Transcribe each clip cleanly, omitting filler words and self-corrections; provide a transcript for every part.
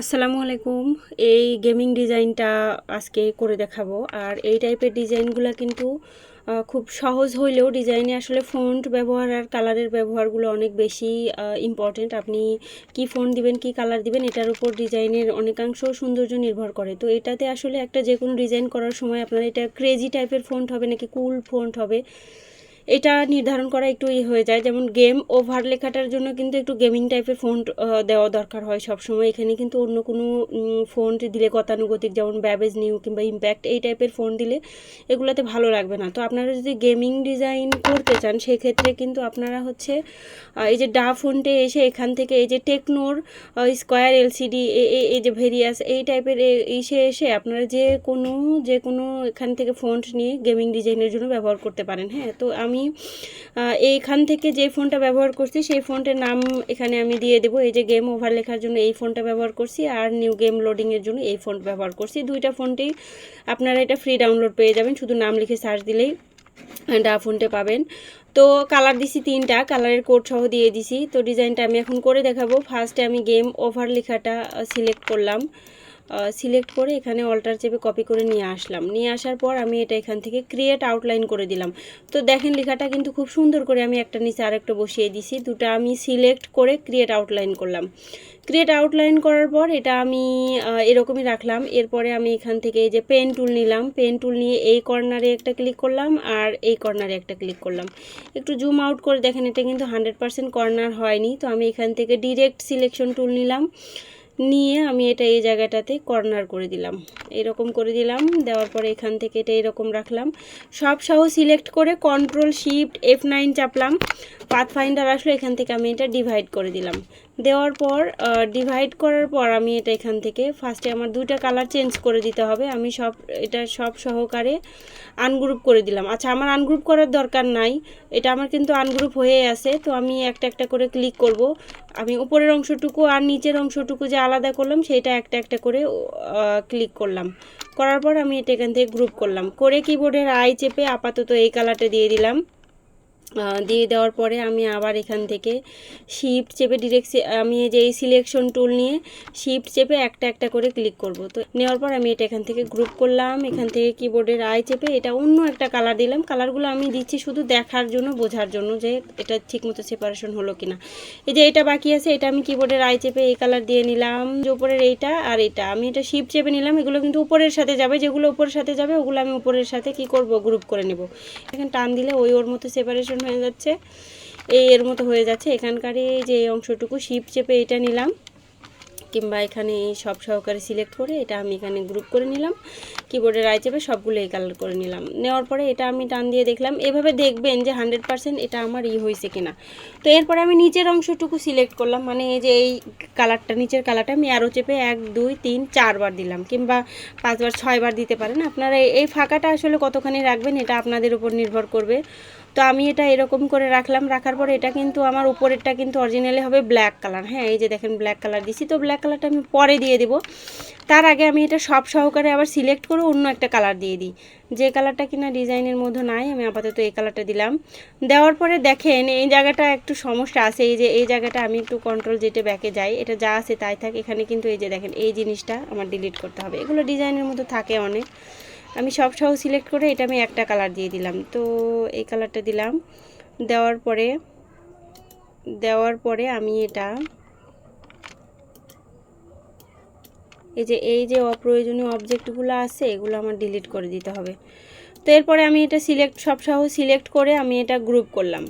আসসালামু আলাইকুম। এই গেমিং ডিজাইনটা আজকে করে দেখাবো। আর এই টাইপের ডিজাইনগুলো কিন্তু খুব সহজ হইলেও ডিজাইনে আসলে ফন্ট ব্যবহার আর কালারের ব্যবহারগুলো অনেক বেশি ইম্পর্টেন্ট। আপনি কি ফন্ট দিবেন, কি কালার দিবেন, এটার উপর ডিজাইনের অনেকাংশ সৌন্দর্য নির্ভর করে। তো এটাতে আসলে একটা যে কোনো ডিজাইন করার সময় আপনার এটা ক্রেজি টাইপের ফন্ট হবে নাকি কুল ফন্ট হবে, এটা নির্ধারণ করা একটু হয়ে যায়। যেমন গেম ওভার লেখাটার জন্য কিন্তু একটু গেমিং টাইপের ফন্ট দেওয়া দরকার হয় সবসময়। এখানে কিন্তু অন্য কোনো ফন্ট দিলে গতানুগতিক, যেমন ব্যাবেজ নিউ কিংবা ইম্প্যাক্ট এই টাইপের ফন্ট দিলে এগুলোতে ভালো লাগবে না। তো আপনারা যদি গেমিং ডিজাইন করতে চান সেক্ষেত্রে কিন্তু আপনারা হচ্ছে এই যে ডা ফন্টে এসে এখান থেকে এই যে টেকনোর স্কোয়ার এলসিডি এই যে ভেরিয়াস এই টাইপের এসে আপনারা যে কোনো এখান থেকে ফন্ট নিয়ে গেমিং ডিজাইনের জন্য ব্যবহার করতে পারেন। হ্যাঁ, তো আমি এইখান থেকে যে ফোনটা ব্যবহার করছি সেই ফোনটার নাম এখানে আমি দিয়ে দেবো। এই যে গেম ওভার লেখার জন্য এই ফোনটা ব্যবহার করছি, আর নিউ গেম লোডিংয়ের জন্য এই ফোন ব্যবহার করছি। দুইটা ফোনটেই আপনারা এটা ফ্রি ডাউনলোড পেয়ে যাবেন, শুধু নাম লিখে সার্চ দিলেই ডা ফোনটে পাবেন। তো কালার দিছি, 3টা কালারের কোড সহ দিয়ে দিছি। তো ডিজাইনটা আমি এখন করে দেখাবো। ফার্স্টে আমি গেম ওভার লেখাটা সিলেক্ট করলাম, সিলেক্ট করে এখানে অল্টার চেপে কপি করে নিয়ে আসলাম। নিয়ে আসার পর আমি এটা এখান থেকে ক্রিয়েট আউটলাইন করে দিলাম। তো দেখেন লেখাটা কিন্তু খুব সুন্দর করে আমি একটা নিচে আরেকটা বসিয়ে দিছি। দুটো আমি সিলেক্ট করে ক্রিয়েট আউটলাইন করলাম। ক্রিয়েট আউটলাইন করার পর এটা আমি এরকমই রাখলাম। এরপরে আমি এখান থেকে এই যে পেন টুল নিলাম, পেন টুল নিয়ে এই কর্নারে একটা ক্লিক করলাম আর এই কর্নারে একটা ক্লিক করলাম। একটু জুম আউট করে দেখেন এটা কিন্তু 100% কর্নার হয়নি। তো আমি এখান থেকে ডিরেক্ট সিলেকশন টুল নিলাম, নিয়ে আমি এটা এই জায়গাটাতে কর্নার করে দিলাম, এরকম করে দিলাম। দেওয়ার পরে এখান থেকে এটা এরকম রাখলাম। সব সহ সিলেক্ট করে কন্ট্রোল শিফট F9 চাপলাম। পাথ ফাইন্ডার আসলে এখান থেকে আমি এটা ডিভাইড করে দিলাম। দেওয়ার পর ডিভাইড করার পর আমি এটা এখান থেকে ফার্স্টে আমার দুইটা কালার চেঞ্জ করে দিতে হবে। আমি এটা সব সহকারে আনগ্রুপ করে দিলাম। আচ্ছা, আমার আনগ্রুপ করার দরকার নাই, এটা আমার কিন্তু আনগ্রুপ হয়ে আছে। তো আমি একটা একটা করে ক্লিক করব। আমি উপরের অংশটুকু আর নিচের অংশটুকু যে আলাদা করলাম সেটা একটা একটা করে ক্লিক করলাম। করার পর আমি এটা এখান থেকে গ্রুপ করলাম, করে কিবোর্ডের আই চেপে আপাতত এই কালারটা দিয়ে দিলাম। দিয়ে দেওয়ার পরে আমি আবার এখান থেকে শিফট চেপে ডিরেক্ট আমি যে এই সিলেকশন টুল নিয়ে শিফট চেপে একটা একটা করে ক্লিক করব। তো নেওয়ার পর আমি এটা এখান থেকে গ্রুপ করলাম। এখান থেকে কিবোর্ডের আই চেপে এটা অন্য একটা কালার দিলাম। কালারগুলো আমি দিচ্ছি শুধু দেখার জন্য, বোঝার জন্য যে এটা ঠিকমতো সেপারেশন হলো কিনা। এই যে এটা বাকি আছে, এটা আমি কিবোর্ডের আই চেপে এই কালার দিয়ে নিলাম। যে উপরের এইটা আর এটা আমি এটা শিফট চেপে নিলাম। এগুলো কিন্তু উপরের সাথে যাবে, যেগুলো উপরের সাথে যাবে ওগুলো আমি উপরের সাথে কি করব, গ্রুপ করে নেব। এখানে টান দিলে ওর মতো সেপারেশন হয়ে যাচ্ছে, এর মতো হয়ে যাচ্ছে। এখানকার যে অংশটুকু শিফট চেপে এটা নিলাম, কিংবা এখানে সব সহকারে সিলেক্ট করে এটা আমি এখানে গ্রুপ করে নিলাম। কিবোর্ডের আই চেপে সবগুলো এই কালার করে নিলাম। নেওয়ার পরে এটা আমি টান দিয়ে দেখলাম। এভাবে দেখবেন যে 100% এটা আমার হয়েছে কিনা। তো এরপরে আমি নিচের অংশটুকু সিলেক্ট করলাম, মানে এই যে এই কালারটা, নিচের কালারটা আমি আরও চেপে 1 2 3 4 বার দিলাম, কিংবা 5 বার 6 বার দিতে পারেন। আপনারা এই ফাঁকাটা আসলে কতখানি রাখবেন এটা আপনাদের উপর নির্ভর করবে। তো আমি এটা এরকম করে রাখলাম। রাখার পরে এটা কিন্তু আমার উপরেরটা কিন্তু অরিজিনালি হবে ব্ল্যাক কালার। হ্যাঁ, এই যে দেখেন ব্ল্যাক কালার দিছি। তো ব্ল্যাক কালারটা আমি পরে দিয়ে দেব। তার আগে আমি এটা সব সহকারে আবার সিলেক্ট করে অন্য একটা কালার দিয়ে দিই, যে কালারটা কিনা ডিজাইনের মধ্যে নাই। আমি আপাতত এই কালারটা দিলাম। দেওয়ার পরে দেখেন এই জায়গাটা একটু সমস্যা আছে। এই যে এই জায়গাটা আমি একটু কন্ট্রোল যেটা ব্যাকে যাই, এটা যা আছে তাই থাক। এখানে কিন্তু এই যে দেখেন এই জিনিসটা আমার ডিলিট করতে হবে। এগুলো ডিজাইনের মধ্যে থাকে অনেক। আমি সব সহ সিলেক্ট করে এটা আমি একটা কালার দিয়ে দিলাম। তো এই কালারটা দিলাম। দেওয়ার পরে আমি এটা এই যে অপ্রয়োজনীয় অবজেক্টগুলো আছে এগুলো আমার ডিলিট করে দিতে হবে। তো এরপরে আমি এটা সব সহ সিলেক্ট করে আমি এটা গ্রুপ করলাম।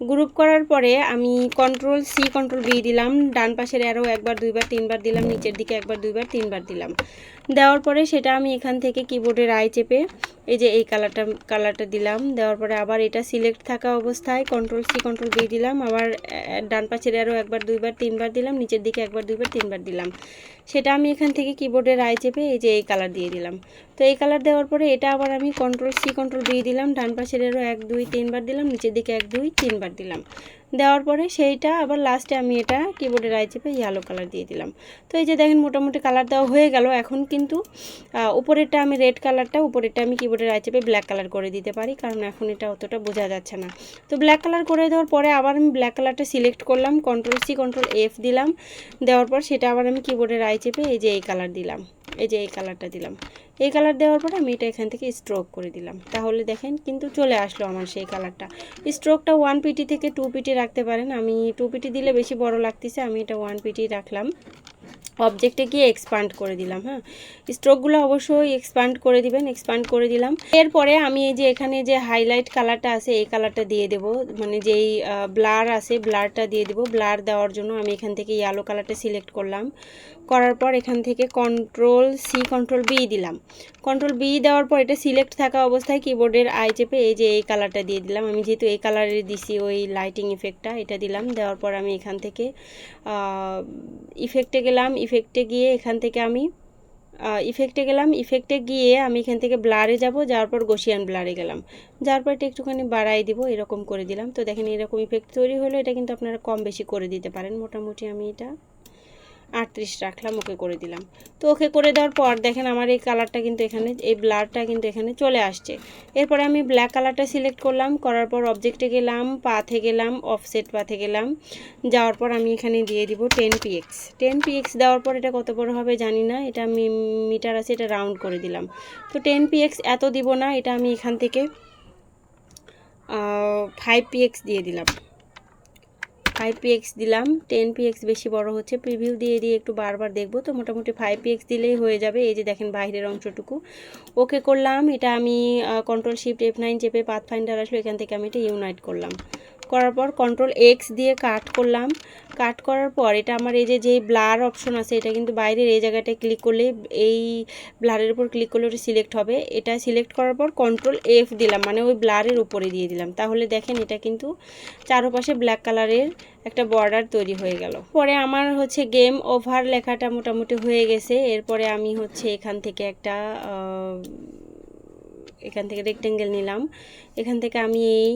গ্রুপ করার পরে আমি কন্ট্রোল সি কন্ট্রোল ভি দিলাম। ডান পাশের অ্যারো একবার দুইবার তিনবার দিলাম, নিচের দিকে একবার দুইবার তিনবার দিলাম। দেওয়ার পরে সেটা আমি এখান থেকে কিবোর্ডের আই চেপে এই যে এই কালারটা দিলাম। দেওয়ার পরে আবার এটা সিলেক্ট থাকা অবস্থায় কন্ট্রোল সি কন্ট্রোল ভি দিলাম। আবার ডান পাশের অ্যারো একবার দুইবার তিনবার দিলাম, নিচের দিকে একবার দুইবার তিনবার দিলাম। সেটা আমি এখান থেকে কিবোর্ডের আই চেপে এই যে এই কালার দিয়ে দিলাম। তো এই কালার দেওয়ার পরে এটা আবার আমি কন্ট্রোল সি কন্ট্রোল ভি দিলাম। ডান পাশের অ্যারো 1 2 3 বার দিলাম, নিচের দিকে 1 2 3 বার দিলাম। দেওয়ার পরে সেইটা আবার লাস্টে আমি এটা কিবোর্ডের আই চেপে ইয়েলো কালার দিয়ে দিলাম। তো এই যে দেখেন মোটামুটি কালার দেওয়া হয়ে গেল। এখন কিন্তু উপরেরটা আমি রেড কালারটা, উপরেরটা আমি কিবোর্ডের আই চেপে ব্ল্যাক কালার করে দিতে পারি, কারণ এখন এটা অতটা বোঝা যাচ্ছে না। তো ব্ল্যাক কালার করে দেওয়ার পরে আবার আমি ব্ল্যাক কালারটা সিলেক্ট করলাম, Ctrl+C Ctrl+F দিলাম। দেওয়ার পর সেটা আবার আমি কিবোর্ডের আই চেপে এই যে এই কালার দিলাম, এই যে এই কালারটা দিলাম। এই কালার দেওয়ার পরে আমি এটা এখান থেকে স্ট্রোক করে দিলাম। তাহলে দেখেন কিন্তু চলে আসলো আমার সেই কালারটা। স্ট্রোকটা 1 পিটি থেকে 2 পিটি রাখতে পারেন। আমি 2 পিটি দিলে বেশি বড় লাগতেছে, আমি এটা 1 পিটি রাখলাম। অবজেক্টে গিয়ে এক্সপান্ড করে দিলাম। হ্যাঁ, স্ট্রোকগুলো অবশ্যই এক্সপান্ড করে দিবেন। এক্সপান্ড করে দিলাম। এরপরে আমি এই যে এখানে যে হাইলাইট কালারটা আছে এই কালারটা দিয়ে দেব, মানে যেই ব্লার আছে ব্লারটা দিয়ে দেব। ব্লার দেওয়ার জন্য আমি এখান থেকে ইয়েলো কালারটা সিলেক্ট করলাম। করার পর এখান থেকে Ctrl+C Ctrl+B দিলাম। Ctrl+B দেওয়ার পর এটা সিলেক্ট থাকা অবস্থায় কিবোর্ডের আই চেপে এই যে এই কালারটা দিয়ে দিলাম। আমি যেহেতু এই কালারের দিছি ওই লাইটিং ইফেক্টটা, এটা দিলাম। দেওয়ার পর আমি এখান থেকে ইফেক্টে গেলাম। ইফেক্টে গিয়ে এখান থেকে আমি ইফেক্টে গিয়ে আমি এখান থেকে ব্লারে যাব, যাওয়ার পর গসিয়ান ব্লারে গেলাম। যাওয়ার পর এটা একটুখানি বাড়াই দিব, এরকম করে দিলাম। তো দেখেন এরকম ইফেক্ট তৈরি হলো। এটা কিন্তু আপনারা কম বেশি করে দিতে পারেন। মোটামুটি আমি এটা 38 রাখলাম, ওকে করে দিলাম। তো ওকে করে দেওয়ার পর দেখেন আমার এই কালারটা কিন্তু এখানে, এই ব্লারটা কিন্তু এখানে চলে আসছে। এরপরে আমি ব্ল্যাক কালারটা সিলেক্ট করলাম। করার পর অবজেক্টে গেলাম, পাথে গেলাম, অফসেট পাথে গেলাম। যাওয়ার পর আমি এখানে দিয়ে দিব 10px। 10px দেওয়ার পর এটা কত বড় হবে জানি না, এটা আমি মিটার আছে এটা রাউন্ড করে দিলাম। তো 10px এত দিব না, এটা আমি এখান থেকে 5px দিয়ে দিলাম। 5px দিলাম। 10px বেশি বড় হচ্ছে, প্রিভিউ দিয়ে দিয়ে একটু বারবার দেখব। তো মোটামুটি 5px দিলেই হয়ে যাবে। এই যে দেখেন বাইরের অংশটুকু ওকে করলাম। এটা আমি Ctrl+Shift+F9 চেপে পাথফাইন্ডার আসলো, এখান থেকে আমি এটা ইউনাইট করলাম। করার পর Ctrl+X দিয়ে কাট করলাম। কাট করার পর এটা আমার এই যে যেই ব্লার অপশন আছে এটা কিন্তু বাইরের এই জায়গাটায় ক্লিক করলে, এই ব্লারের উপর ক্লিক করলে ওটা সিলেক্ট হবে। এটা সিলেক্ট করার পর Ctrl+F দিলাম, মানে ওই ব্লারের উপরে দিয়ে দিলাম। তাহলে দেখেন এটা কিন্তু চারপাশে ব্ল্যাক কালারের একটা বর্ডার তৈরি হয়ে গেল। পরে আমার হচ্ছে গেম ওভার লেখাটা মোটামুটি হয়ে গেছে। এরপরে আমি হচ্ছে এখান থেকে একটা এখান থেকে রেক্টেঙ্গেল নিলাম। এখান থেকে আমি এই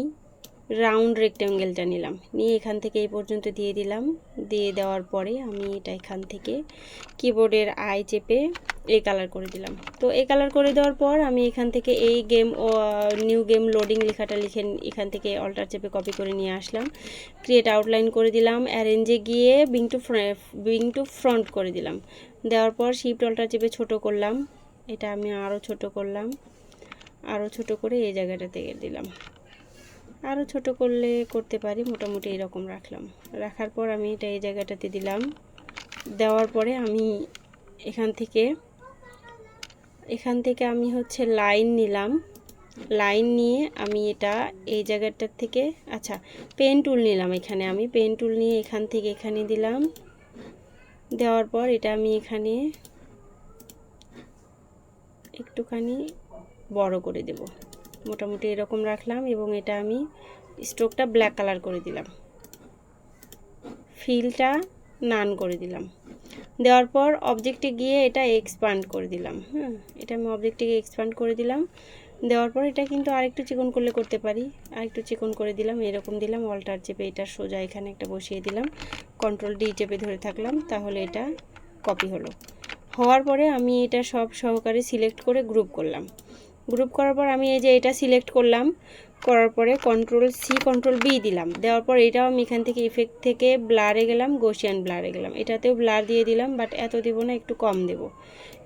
রাউন্ড রেক্টেঙ্গেলটা নিলাম, নিয়ে এখান থেকে এই পর্যন্ত দিয়ে দিলাম। দিয়ে দেওয়ার পরে আমি এটা এখান থেকে কিবোর্ডের আই চেপে এই কালার করে দিলাম। তো এই কালার করে দেওয়ার পর আমি এখান থেকে এই গেম ও নিউ গেম লোডিং লেখাটা লিখে এখান থেকে অল্টার চেপে কপি করে নিয়ে আসলাম। ক্রিয়েট আউটলাইন করে দিলাম। অ্যারেঞ্জে গিয়ে বিং টু ফ্রন্ট করে দিলাম। দেওয়ার পর শিফট অল্টার চেপে ছোট করলাম। এটা আমি আরও ছোট করলাম, আরও ছোট করে এই জায়গাটাতে দিলাম। আরও ছোট করলে করতে পারি, মোটামুটি এরকম রাখলাম। রাখার পর আমি এটা এই জায়গাটাতে দিলাম। দেওয়ার পরে আমি এখান থেকে আমি হচ্ছে লাইন নিলাম। লাইন নিয়ে আমি এটা এই জায়গাটার থেকে পেন টুল নিলাম। এখানে আমি পেন টুল নিয়ে এখান থেকে এখানে দিলাম। দেওয়ার পর এটা আমি এখানে একটুখানি বড় করে দেব, মোটামুটি এরকম রাখলাম। এবং এটা আমি স্ট্রোকটা ব্ল্যাক কালার করে দিলাম, ফিলটা নান করে দিলাম। দেওয়ার পর অবজেক্টে গিয়ে এটা এক্সপান্ড করে দিলাম। হ্যাঁ, এটা আমি অবজেক্টে গিয়ে এক্সপান্ড করে দিলাম। দেওয়ার পর এটা কিন্তু আরেকটু চিকন করলে করতে পারি, আরেকটু চিকন করে দিলাম, এরকম দিলাম। অল্টার চেপে এটা সোজা এখানে একটা বসিয়ে দিলাম। Ctrl+D চেপে ধরে থাকলাম, তাহলে এটা কপি হলো। হওয়ার পরে আমি এটা সব সহকারে সিলেক্ট করে গ্রুপ করলাম। গ্রুপ করার পর আমি এই যে এটা সিলেক্ট করলাম। করার পরে Ctrl+C Ctrl+B দিলাম। দেওয়ার পর এটাও আমি এখান থেকে ইফেক্ট থেকে ব্লারে গেলাম, গসিয়ান ব্লারে গেলাম। এটাতেও ব্লার দিয়ে দিলাম, বাট এত দেব না, একটু কম দেব,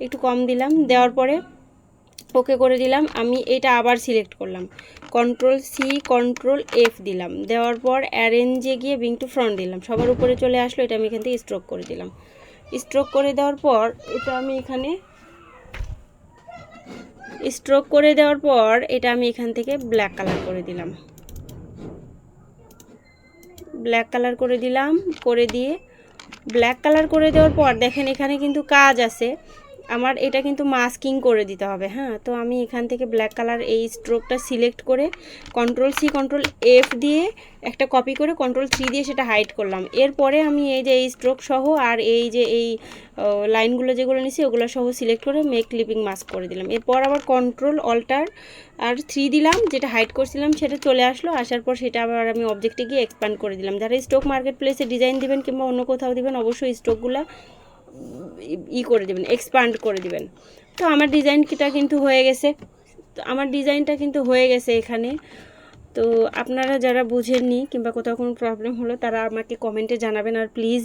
একটু কম দিলাম। দেওয়ার পরে ওকে করে দিলাম। আমি এটা আবার সিলেক্ট করলাম, Ctrl+C Ctrl+F দিলাম। দেওয়ার পর অ্যারেঞ্জে গিয়ে বিং টু ফ্রন্ট দিলাম, সবার উপরে চলে আসলো। এটা আমি এখান থেকে স্ট্রোক করে দিলাম। স্ট্রোক করে দেওয়ার পর এটা আমি এখানে এখান থেকে ব্ল্যাক কালার করে দিলাম। ব্ল্যাক কালার করে দিলাম, করে দিয়ে ব্ল্যাক কালার করে দেওয়ার পর দেখেন এখানে কিন্তু কাজ আছে। আমার এটা কিন্তু মাস্কিং করে দিতে হবে। হ্যাঁ, তো আমি এখান থেকে ব্ল্যাক কালার এই স্ট্রোকটা সিলেক্ট করে Ctrl+C Ctrl+F দিয়ে একটা কপি করে Ctrl+3 দিয়ে সেটা হাইড করলাম। এরপরে আমি এই যে এই স্ট্রোক সহ আর এই যে এই লাইনগুলো যেগুলো নিছি ওগুলো সহ সিলেক্ট করে মেক ক্লিপিং মাস্ক করে দিলাম। এরপর আবার Ctrl+Alt+3 দিলাম, যেটা হাইড করছিলাম সেটা চলে আসলো। আসার পর সেটা আবার আমি অবজেক্টে গিয়ে এক্সপ্যান্ড করে দিলাম। যারা স্টক মার্কেট প্লেসে ডিজাইন দিবেন কিংবা অন্য কোথাও দিবেন, অবশ্যই স্টকগুলো করে দিবেন, এক্সপ্যান্ড করে দিবেন। তো আমার ডিজাইনটা কিন্তু হয়ে গেছে, এখানে। তো আপনারা যারা বুঝেননি কিংবা কোথাও কোনো প্রবলেম হলো তারা আমাকে কমেন্টে জানাবেন। আর প্লিজ